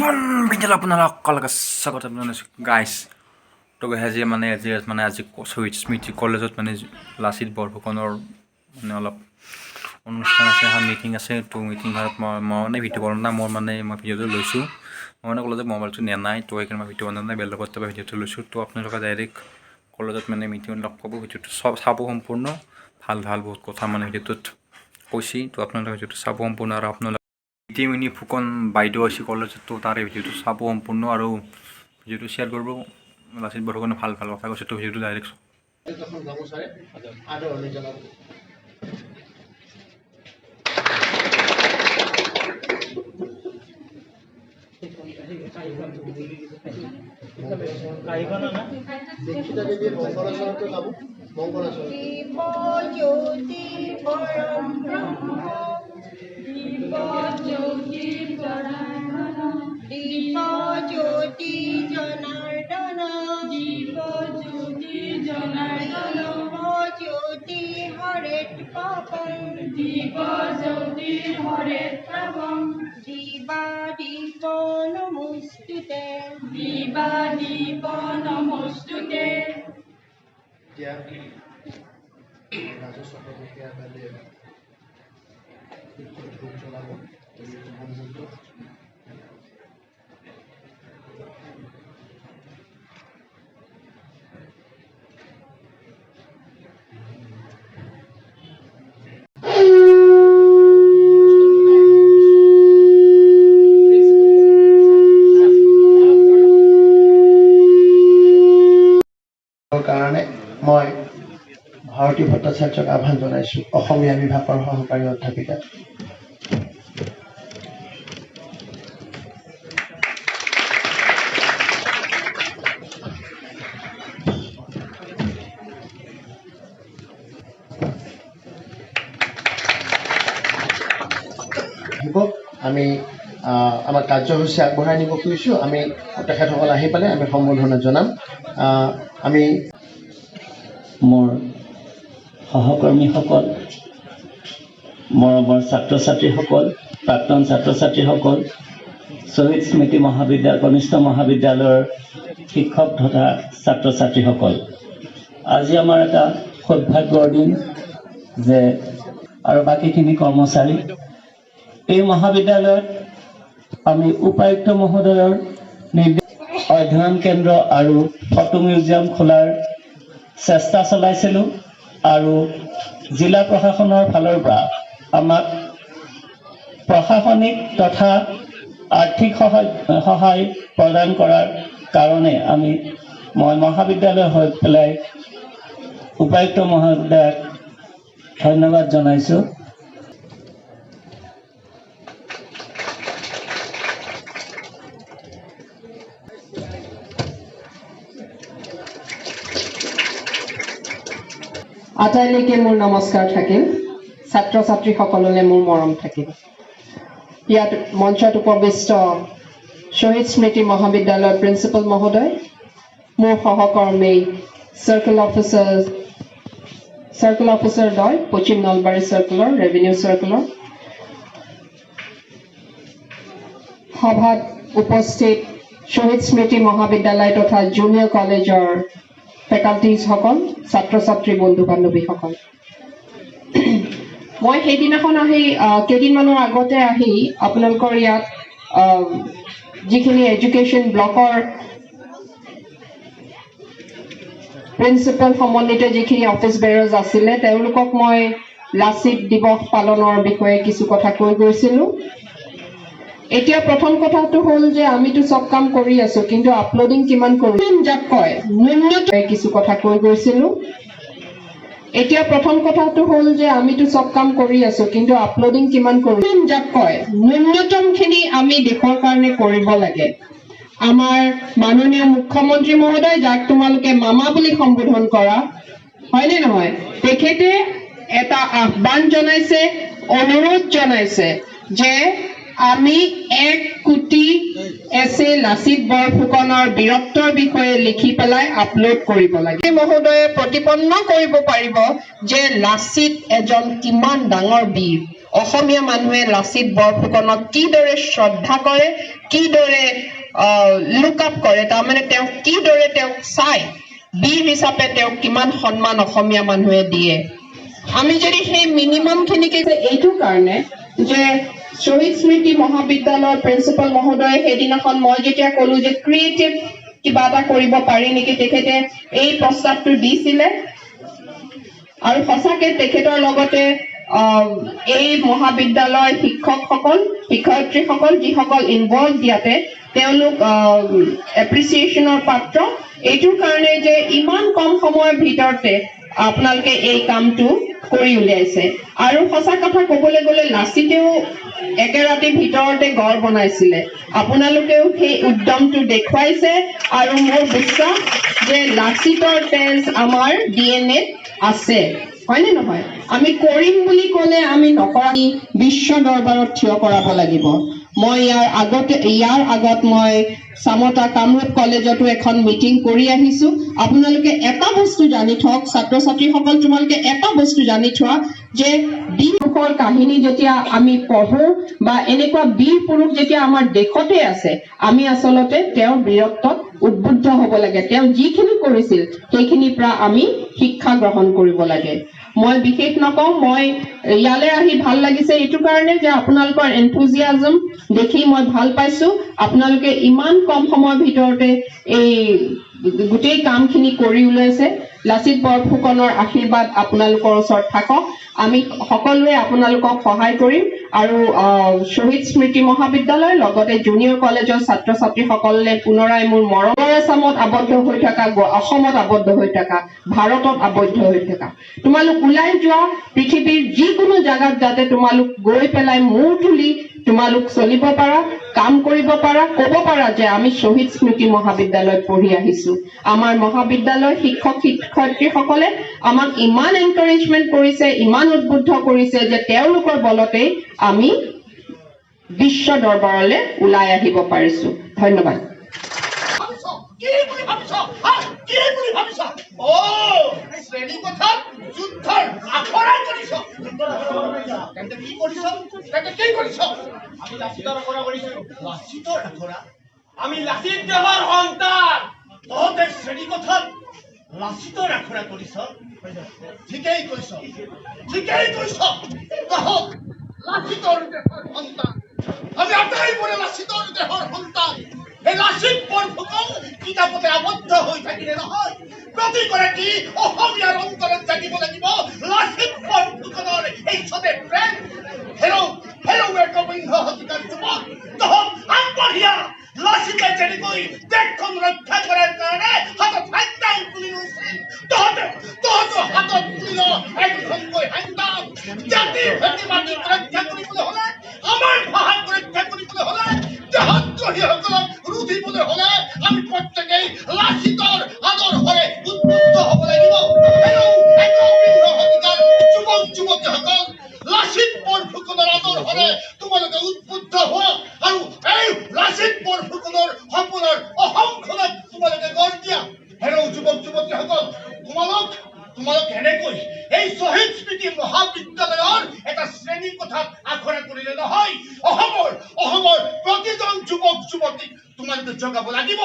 জীৱন ভিডিঅ'লৈ আপোনালোকক স্বাগতম জনাইছোঁ গাইছ। তো আজি শ্বহীদ স্মৃতি কলেজত লাচিত বৰফুকনৰ অলপ অনুষ্ঠান আছে, এখন মিটিং আছে। তো মিটিং মই ভিডিঅ' বনোৱা নাই, মই ভিডিঅ'টো লৈছোঁ। মই ক'লোঁ যে মোবাইলটো নিয়া নাই, তো সেইকাৰণে মই ভিডিঅ' বনোৱা নাই, বেলেগত ভিডিঅ'টো লৈছোঁ। তো আপোনালোকে ডাইৰেক্ট কলেজত মিটিং লগ পাব, ভিডিঅ'টো চাব সম্পূৰ্ণ ভাল বহুত কথা ভিডিঅ'টোত কৈছে। তো আপোনালোকে ভিডিঅ'টো চাব সম্পূৰ্ণ, আৰু আপোনালোকে মিনি ফুকন বাইদেউ আছে কলেজত, তো তাৰে ভিডিঅ'টো চাব সম্পূৰ্ণ আৰু ভিডিঅ'টো শ্বেয়াৰ কৰিব। লাচিত বৰফুকনে ভাল কথা কৈছে, তো ভিডিঅ'টো ডাইৰেক্ট কাৰণে মই ভাৰতী ভট্টাচাৰ্যক আহ্বান জনাইছোঁ, অসমীয়া বিভাগৰ সহকাৰী অধ্যাপিকা। আমি আমাৰ কাৰ্যসূচী আগবঢ়াই নিব খুজিছোঁ। আমি তেখেতসকল আহি পেলাই আমি সম্বোধনা জনাম। আমি মোৰ সহকৰ্মীসকল, মৰমৰ ছাত্ৰ ছাত্ৰীসকল, প্ৰাক্তন ছাত্ৰ ছাত্ৰীসকল, শ্বহীদ স্মৃতি কনিষ্ঠ মহাবিদ্যালয়ৰ শিক্ষক তথা ছাত্ৰ ছাত্ৰীসকল, আজি আমাৰ এটা সৌভাগ্যৰ দিন যে আৰু বাকীখিনি কৰ্মচাৰী এই মহাবিদ্যালয়ত আমি উপায়ুক্ত মহোদয়ৰ নিৰ্দেশ অধ্যয়ন কেন্দ্ৰ আৰু ফটো মিউজিয়াম খোলাৰ চেষ্টা চলাইছিলোঁ, আৰু জিলা প্ৰশাসনৰ ফালৰ পৰা আমাক প্ৰশাসনিক তথা আৰ্থিক সহায় প্ৰদান কৰাৰ কাৰণে মই মহাবিদ্যালয় হৈ পেলাই উপায়ুক্ত মহোদয়ক ধন্যবাদ জনাইছোঁ। আটাইলৈকে মোৰ নমস্কাৰ থাকিল, ছাত্ৰ ছাত্ৰীসকললৈ মোৰ মৰম থাকিল। ইয়াত মঞ্চত উপবিষ্ট শ্বহীদ স্মৃতি মহাবিদ্যালয়ৰ প্ৰিন্সিপাল মহোদয়, মোৰ সহকৰ্মী চাৰ্কেল অফিচাৰ দ্বয়, পশ্চিম নলবাৰী চাৰ্কেলৰ ৰেভিনিউ চাৰ্কেলৰ সভাত উপস্থিত শ্বহীদ স্মৃতি মহাবিদ্যালয় তথা জুনিয়ৰ কলেজৰ ফেকাল্টিজসকল, ছাত্ৰ ছাত্ৰী বন্ধু বান্ধৱীসকল, মই সেইদিনাখন কেইদিনমানৰ আগতে আহি আপোনালোকৰ ইয়াত যিখিনি এডুকেশ্যন ব্লকৰ প্ৰিন্সিপাল সমন্বিত যিখিনি অফিচ বেৰাৰ্ছ আছিলে, তেওঁলোকক মই লাচিত দিৱস পালনৰ বিষয়ে কিছু কথা কৈ গৈছিলোঁ। এতিয়া প্ৰথম কথাটো হ'ল যে আমিতো চব কাম কৰি আছো, কিন্তু আপলোডিং কিমান কৰিম যাক কয় ন্যূনতম কিছু কথা কৈ গৈছিলোঁ। এতিয়া প্ৰথম কথাটো হ'ল যে আমিতো চব কাম কৰি আছো, কিন্তু আপলোডিং কিমান কৰিম যাক কয় ন্যূনতমখিনি আমি দেশৰ কাৰণে কৰিব লাগে। আমাৰ মাননীয় মুখ্যমন্ত্ৰী মহোদয়, যাক তোমালোকে মামা বুলি সম্বোধন কৰা, হয়নে নহয়, তেখেতে এটা আহ্বান জনাইছে, অনুৰোধ জনাইছে যে আমি 1 কোটি এছে লাচিত বৰফুকনৰ বীৰত্বৰ বিষয়ে লিখি পেলাই আপলোড কৰিব লাগে। মহোদয়ে প্ৰতিপন্ন কৰিব পাৰিব যে লাচিত এজন কিমান ডাঙৰ বীৰ। অসমীয়া মানুহে লাচিত বৰফুকনক কিদৰে শ্ৰদ্ধা কৰে, কিদৰে লুক আপ কৰে, তাৰমানে তেওঁক কিদৰে তেওঁক চাই, বীৰ হিচাপে তেওঁক কিমান সন্মান অসমীয়া মানুহে দিয়ে। আমি যদি সেই মিনিমাম খিনিকে এইটো কাৰণে যে শ্বহীদ স্মৃতি মহাবিদ্যালয়ৰ প্ৰিন্সিপাল মহোদয়ে সেইদিনাখন মই যেতিয়া কলো যে ক্ৰিয়েটিভ কিবা এটা কৰিব পাৰি নেকি, তেখেতে এই প্ৰস্তাৱটো দিছিলে আৰু সঁচাকে তেখেতৰ লগতে এই মহাবিদ্যালয়ৰ শিক্ষকসকল, শিক্ষয়িত্ৰীসকল যিসকল ইনভলভ দিয়াতে তেওঁলোক এপ্ৰিচিয়েশ্যনৰ পাত্ৰ। এইটোৰ কাৰণে যে ইমান কম সময়ৰ ভিতৰতে আপোনালোকে এই কামটো কৰি উলিয়াইছে। আৰু সঁচা কথা ক'বলৈ গ'লে লাচিতেও একেৰাতিৰ ভিতৰতে গড় বনাইছিলে, আপোনালোকেও সেই উদ্যমটো দেখুৱাইছে আৰু মোৰ বিশ্বাস যে লাচিতৰ তেজ আমাৰ DNA-ত আছে, হয়নে নহয়? আমি কৰিম বুলি ক'লে আমি নকৰা, বিশ্ব দৰবাৰত থিয় কৰাব লাগিব। মই ইয়াৰ আগত মই চামতা কামৰূপ কলেজতো এখন মিটিং কৰি আহিছো। আপোনালোকে এটা বস্তু জানি থওক, ছাত্ৰ ছাত্ৰীসকল, তোমালোকে এটা বস্তু জানি থোৱা যে বীৰ পুৰুষৰ কাহিনী যেতিয়া আমি পঢ়ো বা এনেকুৱা বীৰ পুৰুষ যেতিয়া আমাৰ দেশতে আছে, আমি আচলতে তেওঁৰ বীৰত্বত উদ্বুদ্ধ হ'ব লাগে। তেওঁ যিখিনি কৰিছিল সেইখিনিৰ পৰা আমি শিক্ষা গ্ৰহণ কৰিব লাগে। মই বিশেষ নকওঁ, মই ইয়ালৈ আহি ভাল লাগিছে এইটো কাৰণে যে আপোনালোকৰ এনথুজিয়াজম দেখি মই ভাল পাইছো। আপোনালোকে ইমান কম সময়ৰ ভিতৰতে এই গোটেই কামখিনি কৰি ওলাইছে। লাচিত বৰফুকনৰ আশীৰ্বাদ আপোনালোকৰ ওচৰত থাকক। আমি সকলোৱে আপোনালোকক সহায় কৰিম আৰু শ্বহীদ স্মৃতি মহাবিদ্যালয় লগতে জুনিয়ৰ কলেজৰ ছাত্ৰ ছাত্ৰীসকলে পুনৰাই মোৰ মৰমৰ আছামত আবদ্ধ হৈ থকা, অসমত আবদ্ধ হৈ থকা, ভাৰতত আবদ্ধ হৈ থকা, তোমালোক ওলাই যোৱা, পৃথিৱীৰ যিকোনো জাগাত যাতে তোমালোক গৈ পেলাই মূৰ তুলি তোমালোক চলিব পাৰা, কাম কৰিব পাৰা, ক'ব পাৰা যে আমি শ্বহীদ স্মৃতি মহাবিদ্যালয়ত পঢ়ি আহিছো। আমাৰ মহাবিদ্যালয় শিক্ষক শিক্ষয়িত্ৰীসকলে আমাক ইমান এনকাৰেজমেণ্ট কৰিছে, ইমান উদ্বুদ্ধ কৰিছে যে তেওঁলোকৰ বলতেই আমি বিশ্ব দৰবাৰলৈ ওলাই আহিব পাৰিছো। ধন্যবাদ। আমি লাচিত দেৱৰ সন্তান, তহঁতে শ্ৰেণী কথাত লাচিতৰ আখৰা কৰিছ। ঠিকেই কৈছ, ঠিকেই কৈছ। তহঁত লাচিতৰ দেহৰ সন্তান, আমি আটাইবোৰে লাচিতৰ দেহৰ সন্তান। এই লাচিত বৰফুকন কিতাপতে আবদ্ধ হৈ থাকিলে নহয়, প্ৰতিগৰাকী অসমীয়াৰ অন্তৰত জানিব লাগিব লাচিত বৰফুকনৰ এই সদে প্ৰেম। একবিংশ শতিকাৰ যুৱক, তহঁত আগবাঢ়িয়া। লাচিতে যেনেকৈ দেশখন ৰক্ষা কৰাৰ কাৰণে হাতত হেংদাং তুলি লৈছিল, তহঁতো হাতত তুলি ল একখনকৈ হেংদাং। জাতি ভেটি মাটিক ৰক্ষা কৰিবলৈ হলে, আমাৰ ভাষাক ৰক্ষা কৰিবলৈ হলে, দেশদ্ৰোহীসকলক ৰুধিবলৈ হলে আমি প্ৰত্যেকেই লাচিতৰ আদৰ্শৰে উদ্বুদ্ধ হ'ব লাগিব। একবিংশ শতিকাৰ যুৱক যুৱতীসকল, লাচিত বৰফুকনৰ আদৰ্শৰে তোমালোকে উদ্বুদ্ধ হোৱা আৰু এই লাচিত বৰফুকনৰ সপোনৰ অসমখনক তোমালোকে গঢ় দিয়া। যুৱক যুৱতীসকল, তোমালোক এনেকৈ এই শ্বহীদ স্মৃতি মহাবিদ্যালয়ৰ এটা শ্ৰেণী কোঠাত আখৰা কৰিলে নহয়, অসমৰ প্ৰতিজন যুৱক যুৱতীক তোমালোকে জগাব লাগিব।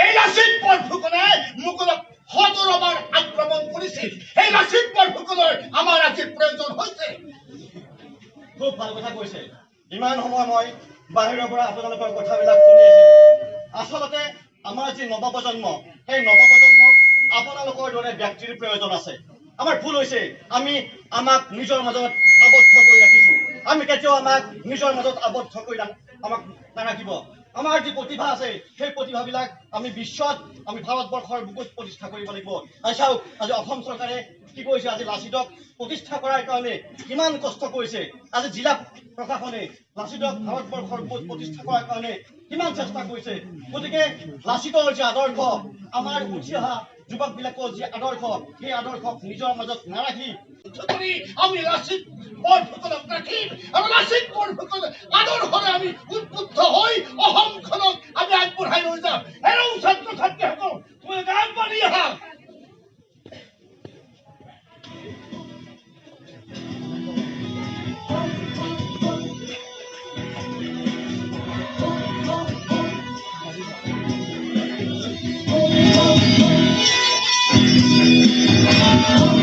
এই লাচিত বৰফুকনে মোগলক 17 বাৰ আক্ৰমণ কৰিছিল। এই লাচিত বৰফুকনৰ আমাৰ আজি প্ৰয়োজন হৈছে। খুব ভাল কথা কৈছে। ইমান সময় মই বাহিৰৰ পৰা আপোনালোকৰ কথাবিলাক শুনি আছিলো। আচলতে আমাৰ যি নৱপ্ৰজন্ম, সেই নৱপ্ৰজন্মক আপোনালোকৰ দৰে ব্যক্তিৰ প্ৰয়োজন আছে। আমাৰ ভুল হৈছে, আমি আমাক নিজৰ মাজত আবদ্ধ কৰি ৰাখিছো। আমি কেতিয়াও আমাক নিজৰ মাজত আবদ্ধ কৰি আমাক নাৰাখিব। আমাৰ যি প্ৰতিভা আছে, সেই প্ৰতিভাবিলাক আমি বিশ্বত, আমি ভাৰতবৰ্ষৰ বুকুত প্ৰতিষ্ঠা কৰিব লাগিব। আজি চাওক, আজি অসম চৰকাৰে কি কৰিছে, আজি লাচিতক প্ৰতিষ্ঠা কৰাৰ কাৰণে কিমান কষ্ট কৰিছে। আজি জিলা প্ৰশাসনে লাচিতক ভাৰতবৰ্ষৰ বুকুত প্ৰতিষ্ঠা কৰাৰ কাৰণে কিমান চেষ্টা কৰিছে। গতিকে লাচিতৰ যি আদৰ্শ, আমাৰ উঠি অহা যুৱকবিলাকৰ যি আদৰ্শ, সেই আদৰ্শক নিজৰ মাজত নাৰাখি আমি লাচিত বৰফুকনক ৰাখিম আৰু লাচিত বৰফুকন আদৰ্শৰে আমি উদ্বুদ্ধ হৈ অসমখনক আমি আগবঢ়াই লৈ যাম। ছাত্ৰ ছাত্ৰীসকল, তোমালোকে আগবাঢ়ি আহা। Thank you.